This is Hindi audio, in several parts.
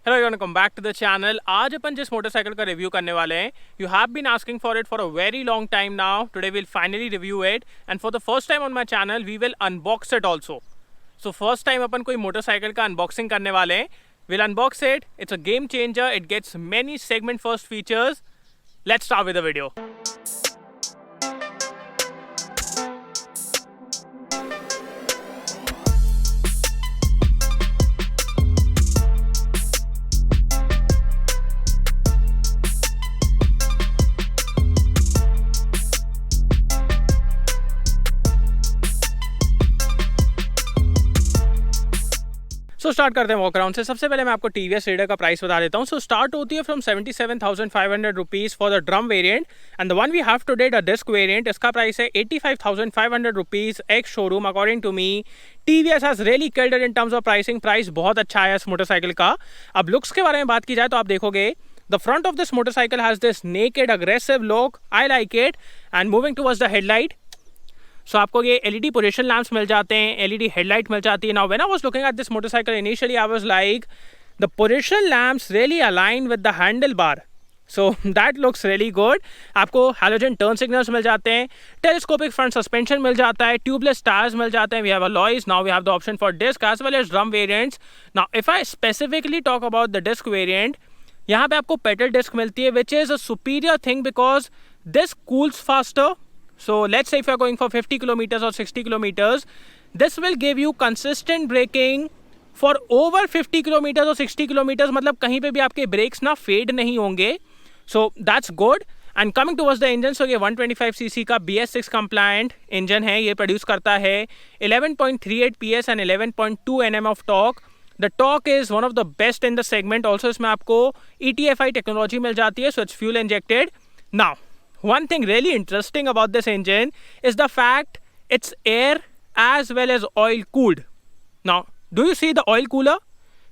Hello everyone, welcome back to the channel. आज अपन जिस मोटरसाइकिल का रिव्यू करने वाले हैं, you have been asking for it for a very long time now. Today will finally review it and for the first time on my channel we will unbox it also. So first time अपन कोई मोटरसाइकिल का अनबॉक्सिंग करने वाले हैं। Will unbox it. It's a game changer. It gets many segment first features. Let's start with the video. So start करते हैं वॉक अराउंड से। सबसे पहले मैं आपको टीवीएस रेडर का प्राइस बता देता हूँ। सो स्टार्ट होती है from 77,500 rupees for the drum variant and the one we have today the disc variant. इसका प्राइस है 85,500 rupees ex showroom. According to me TVS has really killed it in terms of pricing. Price बहुत अच्छा है इस मोटरसाइकिल का। अब लुक्स के बारे में बात की जाए तो आप देखोगे the front of this motorcycle has this naked aggressive look. I like it. And moving towards the headlight, so आपको ये एलईडी पोजिशन लैंप्स मिल जाते हैं, एलईडी हेडलाइट मिल जाती है। Now when I was looking at this motorcycle initially I was like the position lamps really align with the handle bar, so that looks really good. आपको हैलोजन टर्न सिग्नल्स मिल जाते हैं, टेलीस्कोपिक फ्रंट सस्पेंशन मिल जाता है, ट्यूबलेस टायर्स मिल जाते हैं। We have alloys. Now we have the option for disc as well as drum variants. Now if I specifically talk about the disc variant, यहाँ पे आपको पेडल डिस्क मिलती है which is a superior thing because this cools faster. So let's say if you're going for 50 kilometers or 60 kilometers, this will give you consistent braking for over 50 kilometers or 60 kilometers. मतलब कहीं पे भी आपके brakes ना fade नहीं होंगे. So that's good. And coming towards the engine, so ये 125cc का BS6 compliant engine है. ये produce करता है 11.38 PS and 11.2 Nm of torque. The torque is one of the best in the segment. Also इसमें आपको ETFI technology मिल जाती है, so it's fuel injected. Now one thing really interesting about this engine is the fact it's air as well as oil cooled. Now, do you see the oil cooler?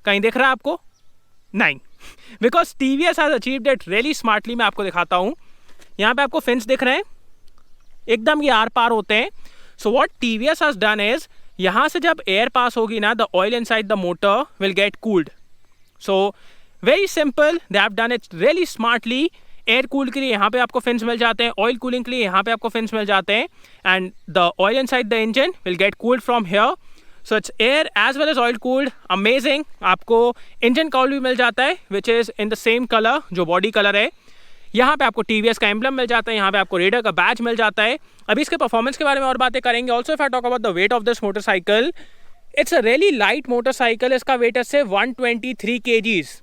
कहीं दिख रहा है आपको? नहीं, because TVS has achieved it really smartly. मैं आपको दिखाता हूँ। यहाँ पे आपको फिन्स दिख रहे हैं, एकदम ये आर पार होते हैं। So what TVS has done is, यहाँ से जब एयर पास होगी ना, the oil inside the motor will get cooled. So very simple. They have done it really smartly. Air cool के लिए यहाँ पे आपको फिन्स मिल जाते हैं, ऑयल कूलिंग के लिए यहाँ पे आपको फिन्स मिल जाते हैं and the oil inside the engine will get cooled from here. So it's air as well as oil cooled. Amazing. आपको इंजन कॉल भी मिल जाता है which is in the same colour जो बॉडी कलर है. यहाँ पे आपको टीवीएस का एम्बलम मिल जाता है, यहाँ पे आपको रेडर का बैच मिल जाता है. अभी इसके परफॉर्मेंस के बारे में और बातें करेंगे. Also if I talk about the weight of this motorcycle, it's a really light motorcycle. इसका वेट है सिर्फ 123 kgs.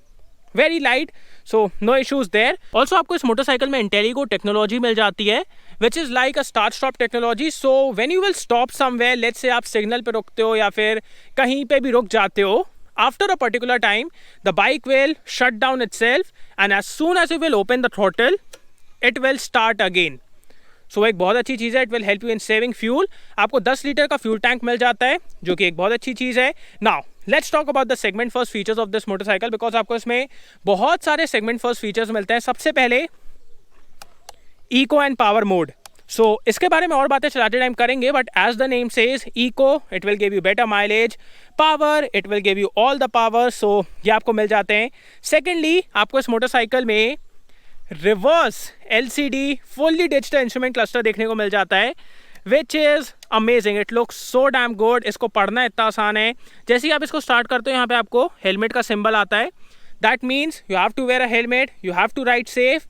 Very light, so no issues there. Also आपको इस मोटरसाइकिल में इंटेलिगो टेक्नोलॉजी मिल जाती है which is like a start stop technology. So when you will stop somewhere, let's say आप सिग्नल पे रुकते हो या फिर कहीं पे भी रुक जाते हो, after a particular time the bike will shut down itself and as soon as you will open the throttle it will start again. So एक बहुत अच्छी चीज़ है. It will help you in saving fuel. आपको 10 लीटर का फ्यूल टैंक मिल जाता है जो कि एक बहुत अच्छी चीज़ है. Now let's talk about the segment first features of this motorcycle because आपको इसमें बहुत सारे सेगमेंट फर्स्ट फीचर्स मिलते हैं. सबसे पहले eco and power mode. So इसके बारे में और बातें चलाते टाइम करेंगे, but as the name says eco, it will give you better mileage. Power, it will give you all the power. So ये आपको मिल जाते हैं. सेकेंडली आपको इस मोटरसाइकिल में reverse LCD fully digital instrument cluster देखने को मिल जाता है which is amazing. It looks so damn good. इसको पढ़ना इतना आसान है. जैसे ही आप इसको स्टार्ट करते हो यहाँ पे आपको हेलमेट का सिंबल आता है. That means you have to wear a helmet, you have to ride safe.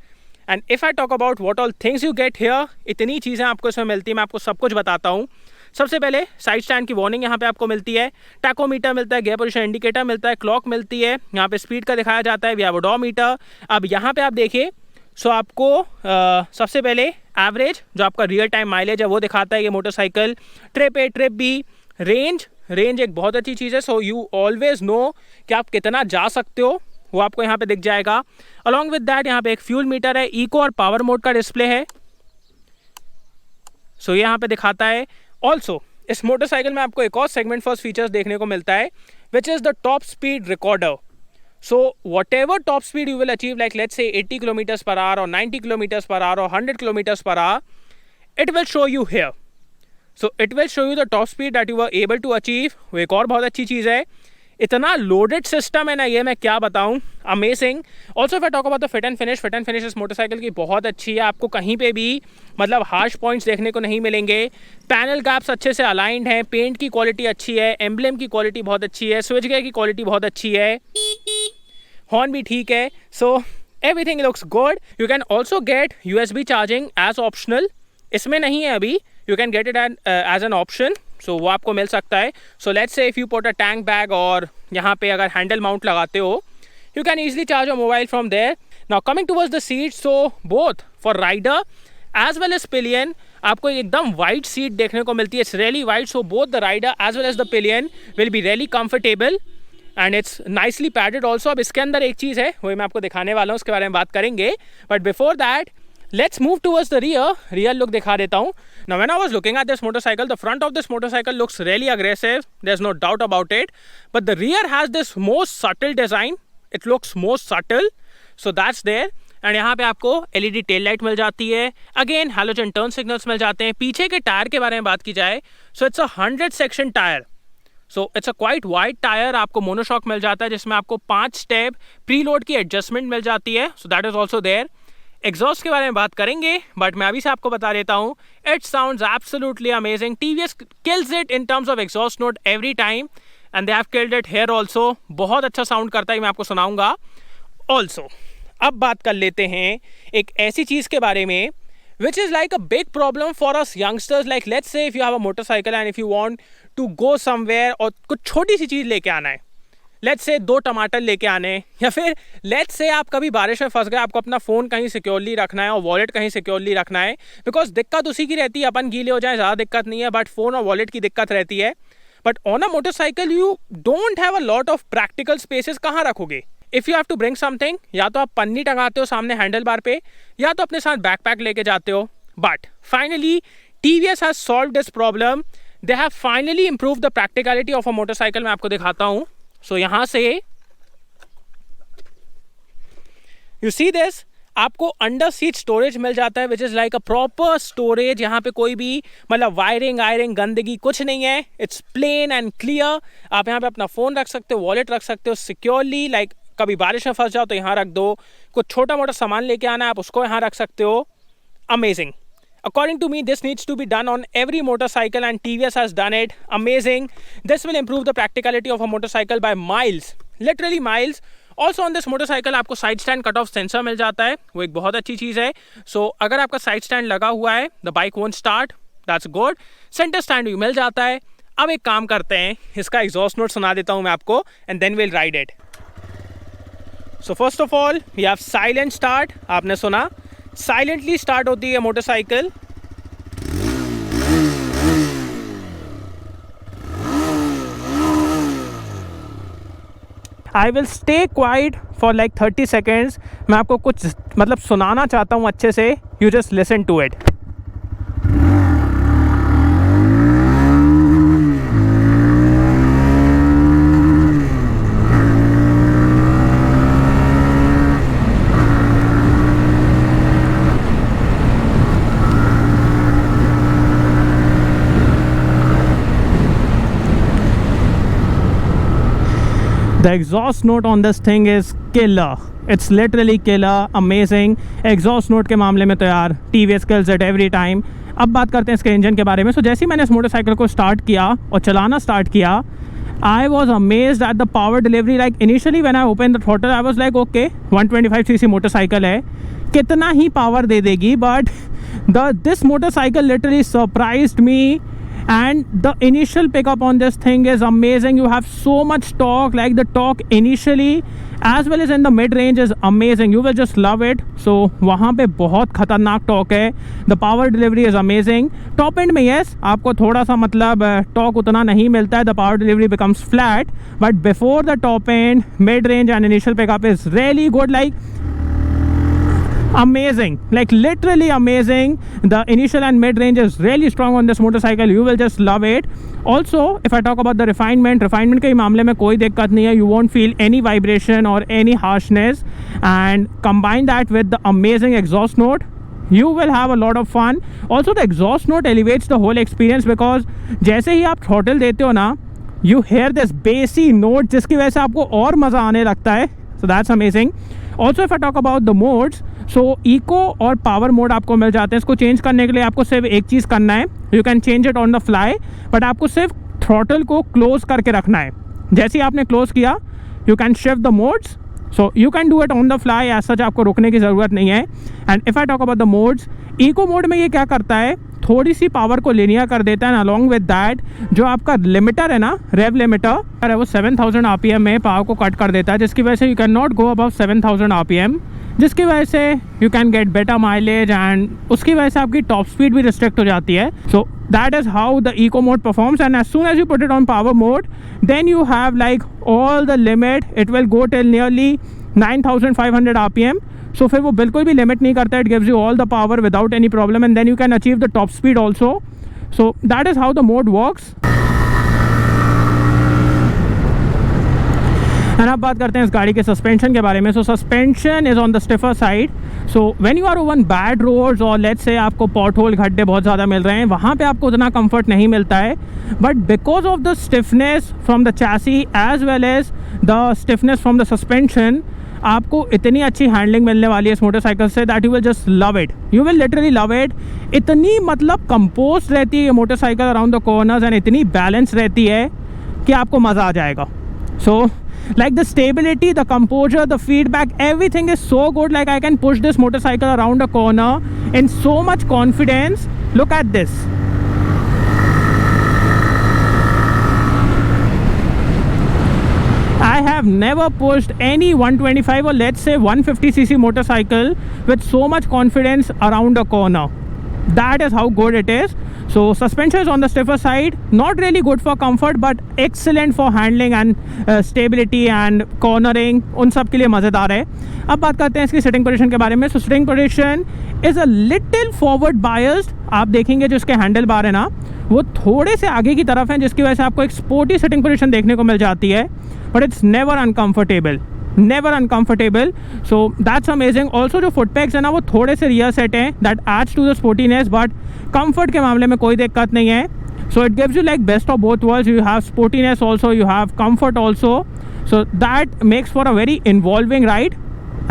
And if I talk about what all things you get here, इतनी चीज़ें आपको इसमें मिलती है. मैं आपको सब कुछ बताता हूँ. सबसे पहले साइड स्टैंड की वार्निंग यहाँ पे आपको मिलती है, टैकोमीटर मिलता है, गियर पोजीशन इंडिकेटर मिलता है, क्लॉक मिलती है, यहाँ पे स्पीड का दिखाया जाता है, वी हैव ओडोमीटर. अब यहाँ पे आप देखिए, सो आपको सबसे पहले एवरेज जो आपका रियल टाइम माइलेज है वो दिखाता है ये motorcycle. Trip A, trip B, range एक बहुत अच्छी चीज़ है. सो यू ऑलवेज नो कि आप कितना जा सकते हो, वो आपको यहाँ पे दिख जाएगा. अलॉन्ग विद दैट यहाँ पे एक फ्यूल मीटर है, इको और पावर मोड का डिस्प्ले है. सो ये यहाँ पे दिखाता है. ऑल्सो इस मोटरसाइकिल में आपको एक और सेगमेंट फर्स्ट फीचर्स देखने को मिलता है which is the top speed recorder. So whatever top speed you will achieve, like let's say 80 kilometers per hour or 90 kilometers per hour or 100 kilometers per hour, it will show you here. So it will show you the top speed that you were able to achieve. वो एक और बहुत अच्छी चीज़ है. इतना लोडेड सिस्टम है ना ये, मैं क्या बताऊं, amazing. Also if I talk about the fit and finish इस मोटरसाइकिल की बहुत अच्छी है, आपको कहीं पे भी मतलब हार्श पॉइंट्स देखने को नहीं मिलेंगे। पैनल गैप्स अच्छे से अलाइंड हैं, पेंट की क्वालिटी अच्छी है, एम्ब्लेम की क्वालिटी बहुत अच्छी है, स्विच गेयर की क्वालिटी बहुत अच्छी है, हॉर्न भी ठीक है। So everything looks good. You can also get USB charging as optional, इसमें नहीं है अभी, you can get it as an option, so वो आपको मिल सकता है। So let's say if you put a tank bag और यहाँ पे अगर हैंडल माउंट लगाते हो, you can easily charge your mobile from there. Now coming towards the seat, so both for rider as well as pillion आपको एकदम wide seat देखने को मिलती है, it's really wide, so both the rider as well as the pillion will be really comfortable and it's nicely padded also. अब इसके अंदर एक चीज़ है, वही मैं आपको दिखाने वाला हूँ, उसके बारे में बात करेंगे, but before that let's move towards the rear look दिखा देता हूँ. Now when I was looking at this motorcycle, the front of this motorcycle looks really aggressive, there's no doubt about it, but the rear has this most subtle design. It looks most subtle, so that's there. And यहाँ पे आपको LED टेल लाइट मिल जाती है, अगेन हैलोजन टर्न सिग्नल्स मिल जाते हैं। पीछे के टायर के बारे में बात की जाए, so it's a 100 section tyre, so it's a quite wide tyre. आपको मोनोशॉक मिल जाता है जिसमें आपको 5 स्टेप प्री लोड की एडजस्टमेंट मिल जाती है, so that is also there. Exhaust के बारे में बात करेंगे, बट मैं अभी से आपको बता देता हूँ, it sounds absolutely amazing. TVS kills it in terms of exhaust note every time and they have killed it here also. बहुत अच्छा साउंड करता है, मैं आपको सुनाऊंगा ऑल्सो। अब बात कर लेते हैं एक ऐसी चीज़ के बारे में which is like a big problem for us youngsters. Like let's say if you have a motorcycle and if you want to go somewhere और कुछ छोटी सी चीज़ लेके आना है, लेट्स से 2 टमाटर लेके आने, या फिर लेट्स से आप कभी बारिश में फंस गए, आपको अपना फ़ोन कहीं सिक्योरली रखना है और वॉलेट कहीं सिक्योरली रखना है, बिकॉज दिक्कत उसी की रहती है, अपन गीले हो जाए ज़्यादा दिक्कत नहीं है, बट फ़ोन और वॉलेट की दिक्कत रहती है। But on a motorcycle you don't have a lot of practical spaces, कहाँ रखोगे? If you have to bring something, या तो आप पन्नी टंगाते हो सामने हैंडल बार पे, या तो अपने साथ बैकपैक लेके जाते हो। But finally TVS has solve this problem, they have finally improve the practicality of a motorcycle. मैं आपको दिखाता हूँ। सो यहाँ से यू सी दिस, आपको अंडर सीट स्टोरेज मिल जाता है which is like a proper storage. यहाँ पे कोई भी मतलब वायरिंग गंदगी कुछ नहीं है, इट्स प्लेन एंड क्लियर। आप यहाँ पे अपना फ़ोन रख सकते हो, वॉलेट रख सकते हो सिक्योरली, लाइक कभी बारिश में फंस जाओ तो यहाँ रख दो, कुछ छोटा मोटा सामान लेके आना है आप उसको यहाँ रख सकते हो। Amazing. According to me, this needs to be done on every motorcycle and TVS has done it. Amazing. This will improve the practicality of a motorcycle by miles, literally miles. Also on this motorcycle आपको side stand cut off sensor मिल जाता है, वो एक बहुत अच्छी चीज़ है। सो अगर आपका साइड स्टैंड लगा हुआ है, the bike won't start, that's good. Centre stand भी मिल जाता है। अब एक काम करते हैं, इसका एग्जॉस्ट नोट सुना देता हूँ मैं आपको and then will ride it. So first of all we have silent start. आपने सुना, साइलेंटली स्टार्ट होती है motorcycle. I will stay quiet for like 30 seconds. मैं आपको कुछ मतलब सुनाना चाहता हूँ अच्छे से, you just listen to it. The exhaust note on this thing is killer. It's literally killer, amazing. Exhaust note के मामले में तो यार TVS kills it every time. अब बात करते हैं इसके इंजन के बारे में। सो जैसे ही मैंने इस मोटरसाइकिल को स्टार्ट किया और चलाना स्टार्ट किया, I was amazed at the power delivery. Like initially when I opened the throttle, I was like, okay, 125cc motorcycle है, कितना ही पावर दे देगी, but this motorcycle literally surprised me. And the initial pickup on this thing is amazing. You have so much torque, like the torque initially as well as in the mid range is amazing. You will just love it. So वहाँ पे बहुत खतरनाक torque है. The power delivery is amazing. Top end में yes, आपको थोड़ा सा मतलब torque उतना नहीं मिलता है. The power delivery becomes flat. But before the top end, mid range and initial pickup is really good. Like amazing, like literally amazing. The initial and mid range is really strong on this motorcycle. You will just love it. Also if I talk about the refinement के मामले में कोई दिक्कत नहीं है. You won't feel any vibration or any harshness, and combine that with the amazing exhaust note, you will have a lot of fun. Also the exhaust note elevates the whole experience because जैसे ही आप throttle देते हो ना, you hear this bassy note जिसकी वजह से आपको और मज़ा आने लगता है. So that's amazing. Also if I talk about the modes, so eco और पावर मोड आपको मिल जाते हैं. इसको चेंज करने के लिए आपको सिर्फ एक चीज़ करना है, you can change it on the fly, but आपको सिर्फ थ्रॉटल को क्लोज करके रखना है. जैसे ही आपने क्लोज किया you can shift the modes. So you can do it on the fly, as such आपको रुकने की ज़रूरत नहीं है. And if I talk about the modes, eco mode में ये क्या करता है, थोड़ी सी पावर को लिनियर कर देता है. अलॉन्ग विद दैट जो आपका लिमिटर है ना, रेव लिमिटर है, वो 7000 RPM में पावर को कट कर देता है, जिसकी वजह से you can not go above 7000 RPM, जिसकी वजह से you can get better mileage and उसकी वजह से आपकी टॉप स्पीड भी रिस्ट्रिक्ट हो जाती है. So that is how the eco mode performs. And as soon as you put it on power mode, then you have like all the limit, it will go till nearly 9500 RPM. So फिर वो बिल्कुल भी लिमिट नहीं करता, it gives you all the power without any problem, and then you can achieve the top speed also. So that is how the mode works. And अब बात करते हैं इस गाड़ी के सस्पेंशन के बारे में. So suspension is on the stiffer side. So when you are on bad roads or let's say आपको पॉट होल गड्ढे बहुत ज़्यादा मिल रहे हैं, वहाँ पे आपको उतना कंफर्ट नहीं मिलता है. But because of the stiffness from the chassis as well as the stiffness from the suspension, आपको इतनी अच्छी हैंडलिंग मिलने वाली है इस motorcycle say that you will just love it. You will literally love it. इतनी मतलब कंपोज रहती है ये motorcycle around the corners and इतनी बैलेंस रहती है कि आपको मज़ा आ जाएगा. सो like the stability, the composure, the feedback, everything is so good. Like I can push this motorcycle around a corner in so much confidence. Look at this. I have never pushed any 125 or let's say 150cc motorcycle with so much confidence around a corner. That is how good it is. So suspension is on the stiffer side, not really good for comfort but excellent for handling and stability and cornering. उन सब के लिए मज़ेदार है. अब बात करते हैं इसकी सिटिंग पोजीशन के बारे में. So sitting position is a little forward biased. आप देखेंगे जो इसके हैंडल बार है ना, वो थोड़े से आगे की तरफ हैं, जिसकी वजह से आपको एक स्पोर्टी सिटिंग पोजीशन देखने को मिल जाती है. But it's never uncomfortable, never uncomfortable. So that's amazing. Also जो फुट पैक्स है ना, वो थोड़े से रियर सेट हैं, that adds to the sportiness, but comfort के मामले में कोई दिक्कत नहीं है. So it gives you like best of both worlds. You have sportiness also, you have comfort also. So that makes for a very involving ride.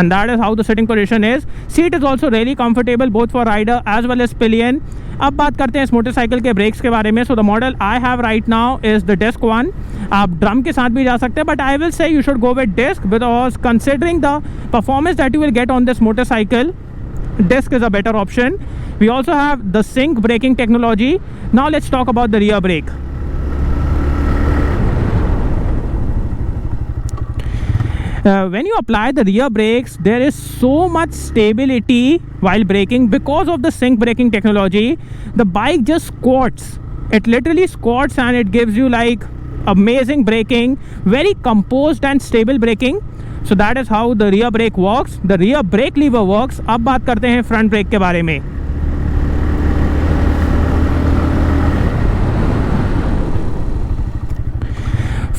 And that is how the sitting position is. Seat is also really comfortable both for rider as well as pillion. अब बात करते हैं इस मोटरसाइकिल के ब्रेक्स के बारे में. So the model I have right now is the disc 1. आप ड्रम के साथ भी जा सकते हैं, but I will say you should go with disc because considering the performance that you will get on this motorcycle, disc is a better option. We also have the sync braking technology. Now let's talk about the rear brake. When you apply the rear brakes, there is so much stability while braking because of the sync braking technology. The bike just squats. It literally squats and it gives you like amazing braking, very composed and stable braking. So that is how the rear brake works. The rear brake lever works. अब बात करते हैं फ्रंट ब्रेक के बारे में.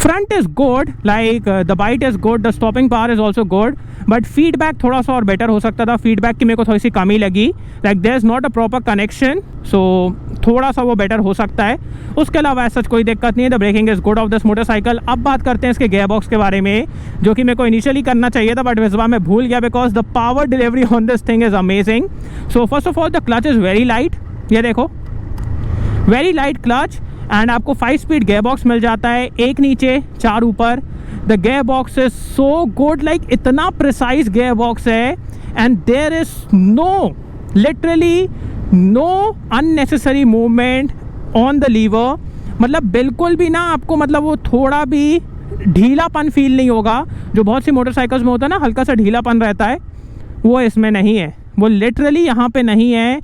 Front is good, like the bite is good, the stopping power is also good, but feedback थोड़ा सा और better हो सकता था. feedback की मेरे को थोड़ी सी कमी लगी. like there is not a proper connection, so थोड़ा सा वो better हो सकता है. उसके अलावा ऐसा कोई दिक्कत नहीं है. the braking is good of this motorcycle. अब बात करते हैं इसके gear box के बारे में, जो कि मेरे को इनिशियली करना चाहिए था, बट इस बार मैं भूल गया because the power delivery on this thing is amazing. so first of all the clutch is very light. ये देखो, very light clutch. एंड आपको 5 स्पीड गेयर बॉक्स मिल जाता है, एक नीचे 4 ऊपर. The gear box is so good, like इतना प्रिसाइज गेयर बॉक्स है and there is no, literally no unnecessary movement on the lever. मतलब बिल्कुल भी ना आपको मतलब वो थोड़ा भी ढीलापन फील नहीं होगा, जो बहुत सी मोटरसाइकिल्स में होता है ना, हल्का सा ढीलापन रहता है, वो इसमें नहीं है. वो लिटरली यहाँ पे नहीं है.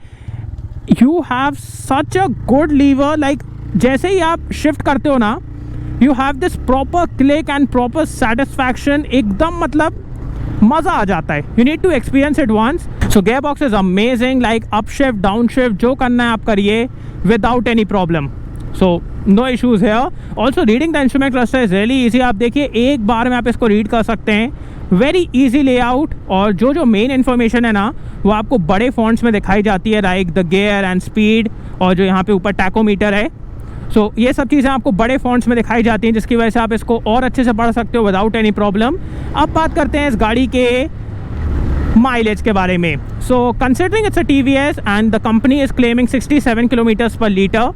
You have such a good lever, like जैसे ही आप शिफ्ट करते हो ना, you have this proper click and proper satisfaction. एकदम मतलब मज़ा आ जाता है. You need to experience it once. So gear box is amazing, like up shift down shift जो करना है आप करिए without any problem. So no issues here. Also reading the instrument cluster is really easy. आप देखिए एक बार में आप इसको रीड कर सकते हैं. वेरी ईजी लेआउट, और जो मेन इन्फॉर्मेशन है ना, वो आपको बड़े फॉन्ट्स में दिखाई जाती है, like the gear and speed, और जो यहाँ पे ऊपर टैकोमीटर है. सो ये सब चीज़ें आपको बड़े फॉन्ट्स में दिखाई जाती हैं, जिसकी वजह से आप इसको और अच्छे से पढ़ सकते हो विदाउट एनी प्रॉब्लम। अब बात करते हैं इस गाड़ी के माइलेज के बारे में। So considering it's a TVS and the company is claiming 67 kilometres per litre,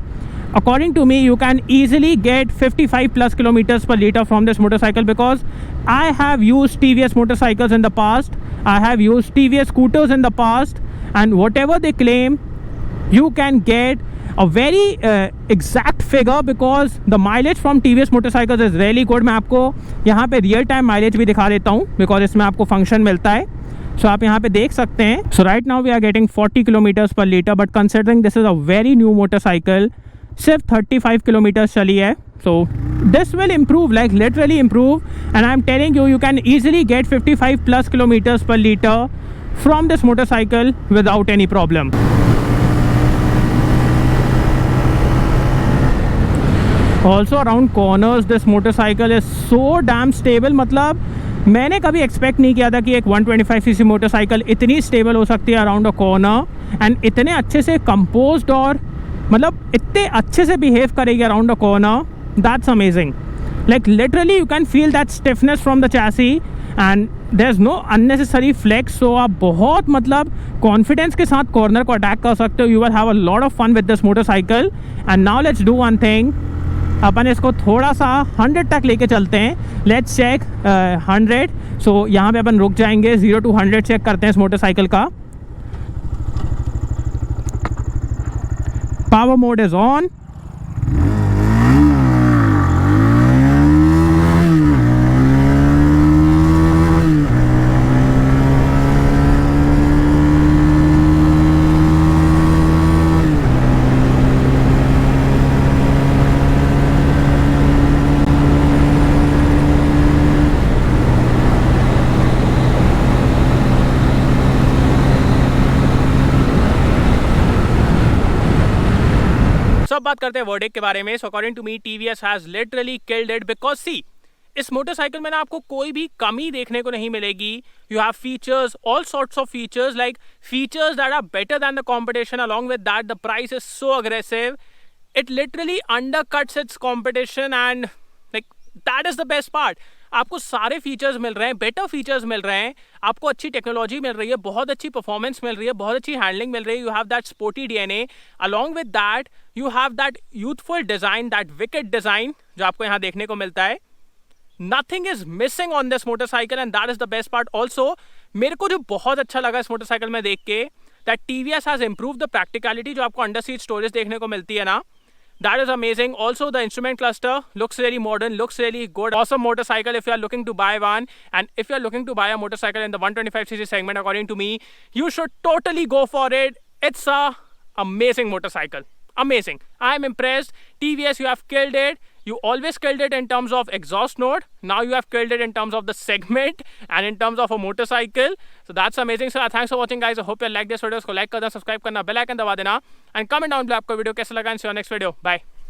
according to me you can easily get 55 plus kilometers per liter from this motorcycle, because I have used TVS motorcycles in the past, I have used TVS scooters in the past, and whatever they claim you can get a very exact figure, because the mileage from TVS motorcycles is really good। मैं आपको यहाँ पे रियल टाइम माइलेज भी दिखा देता हूँ, बिकॉज इसमें आपको फंक्शन मिलता है। सो आप यहाँ पे देख सकते हैं। So right now we are getting 40 kilometres per litre, but considering this is a very new motorcycle, सिर्फ 35 किलोमीटर्स चली है। So this will improve, like literally improve, and I am telling you can easily get 55 plus kilometres per litre from this motorcycle without any problem. Also around corners this motorcycle is so damn stable. मतलब मैंने कभी एक्सपेक्ट नहीं किया था कि एक 125cc मोटरसाइकिल इतनी स्टेबल हो सकती है अराउंड अ कॉर्नर, एंड इतने अच्छे से कंपोज्ड और मतलब इतने अच्छे से बिहेव करेगी around a corner. That's amazing, like literally you can feel that stiffness from the chassis and there is no unnecessary flex. So आप बहुत मतलब कॉन्फिडेंस के साथ कॉर्नर को अटैक कर सकते हो। You will have a lot of fun with this motorcycle. And now let's do one thing, अपन इसको थोड़ा सा 100 तक लेके चलते हैं। Let's check 100। सो यहाँ पे अपन रुक जाएंगे, 0 to 100 चेक करते हैं इस मोटरसाइकिल का। Power mode is on. सब बात करते हैं वर्डिक्ट के बारे में। So according to me TVS has literally killed it, because see इस मोटरसाइकिल में ना आपको कोई भी कमी देखने को नहीं मिलेगी। You have features, all sorts of features, like features that are better than the competition. Along with that the price is so aggressive, it literally undercuts its competition, and like that is the best part. आपको सारे फीचर्स मिल रहे हैं, बेटर फीचर्स मिल रहे हैं, आपको अच्छी टेक्नोलॉजी मिल रही है, बहुत अच्छी परफॉर्मेंस मिल रही है, बहुत अच्छी हैंडलिंग मिल रही है। You have that sporty DNA, along with that you have that youthful design, that wicket design जो आपको यहाँ देखने को मिलता है। Nothing is missing on this motorcycle, and that is the best part. Also मेरे को जो बहुत अच्छा लगा इस मोटरसाइकिल में देख के, that TVS has improve the practicality. जो आपको अंडर सीट स्टोरेज देखने को मिलती है ना, that is amazing. Also the instrument cluster looks really modern, looks really good. Awesome motorcycle if you are looking to buy one, and if you are looking to buy a motorcycle in the 125cc segment, according to me you should totally go for it. It's a amazing motorcycle, amazing. I am impressed. TVS, you have killed it. You always killed it in terms of exhaust note. Now you have killed it in terms of the segment and in terms of a motorcycle. So that's amazing. So thanks for watching guys. I hope you like this video. इसको like करना, subscribe करना, bell icon दबा देना, and comment down below आपको वीडियो कैसा लगा। And see you next video. Bye.